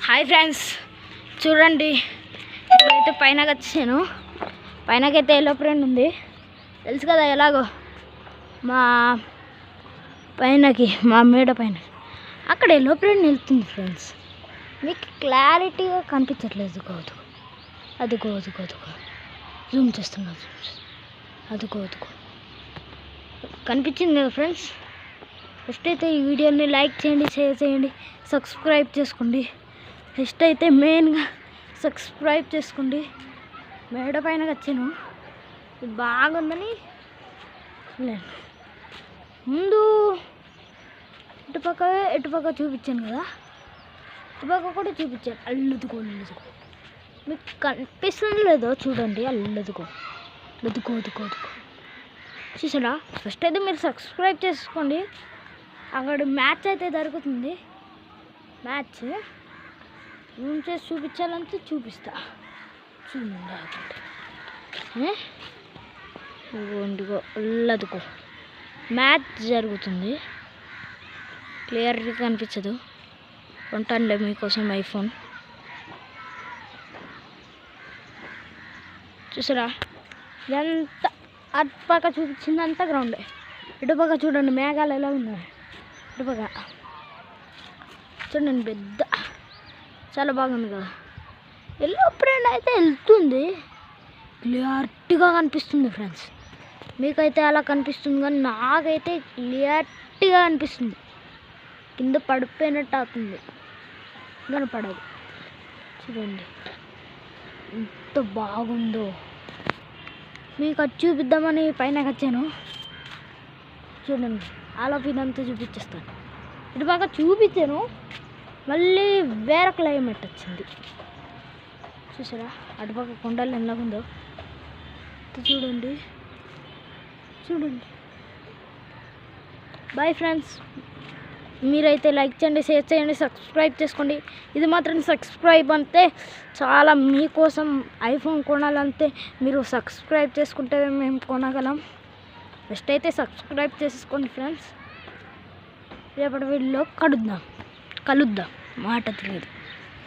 Hi friends, చూడండి ఇప్పుడైతే పైనకి వచ్చాను. పైనకైతే ఏరోప్లేన్ ఉంది, తెలుసు కదా ఎలాగో. మా పైనకి మా మేడ పైన అక్కడ ఏరోప్లేన్ వెళ్తుంది ఫ్రెండ్స్. మీకు క్లారిటీగా కనిపించట్లేదు. అదిగో జూమ్ చేస్తున్నా. అదిగో కనిపించింది కదా ఫ్రెండ్స్. ఫస్ట్ అయితే ఈ వీడియోని లైక్ చేయండి, షేర్ చేయండి, సబ్స్క్రైబ్ చేసుకోండి. ఫస్ట్ అయితే మెయిన్గా సబ్స్క్రైబ్ చేసుకోండి. మేడ పైన వచ్చాను, ఇది బాగుందని లేదు. ముందు ఇటుపక్క చూపించాను కదా, ఇటుపక్క కూడా చూపించాను. అల్లదుకో మీకు కనిపిస్తుంది లేదో చూడండి. అల్లదుకో చూసారా. ఫస్ట్ అయితే మీరు సబ్స్క్రైబ్ చేసుకోండి. అక్కడ మ్యాచ్ అయితే జరుగుతుంది. మ్యాచ్ జూమ్ చేసి చూపించాలంటే చూపిస్తా. చూడండి, ఇదిగో అల్లదుకో మ్యాచ్ జరుగుతుంది. క్లియర్గా కనిపించదు. కొంటానులే మీకోసం ఐఫోన్. చూసారా, ఇదంతా అటుపక్క చూపించిందంతా గ్రౌండే. ఇటుపక్క చూడండి మేఘాలు ఎలా ఉన్నాయి. ఇటుపక్క చూడండి, పెద్ద చాలా బాగుంది కదా. ఏరోప్లేన్ అయితే వెళ్తుంది, క్లియర్గా కనిపిస్తుంది ఫ్రెండ్స్. మీకైతే అలా కనిపిస్తుంది, కానీ నాకైతే క్లియర్గా అనిపిస్తుంది. కింద పడిపోయినట్టు అవుతుంది, కనపడదు. చూడండి ఎంత బాగుందో. మీకు అది చూపిద్దామని పైన వచ్చాను. చూడండి, ఆలోపినంతా చూపించేస్తాను. ఇటు బాగా చూపించాను, మళ్ళీ వేరే క్లైమేట్ వచ్చింది. చూసారా, అటుపక్క కొండలు ఎలాగుందో చూడండి. బాయ్ ఫ్రెండ్స్, మీరైతే లైక్ చేయండి, షేర్ చేయండి, సబ్స్క్రైబ్ చేసుకోండి. ఇది మాత్రం సబ్స్క్రైబ్ అంతే చాలా. మీకోసం ఐఫోన్ కొనాలంటే మీరు సబ్స్క్రైబ్ చేసుకుంటే మేము కొనగలం. ఫస్ట్ అయితే సబ్స్క్రైబ్ చేసుకోండి ఫ్రెండ్స్. రేపటి వీడియోలో కలుద్దాం. మాట తెలియదు.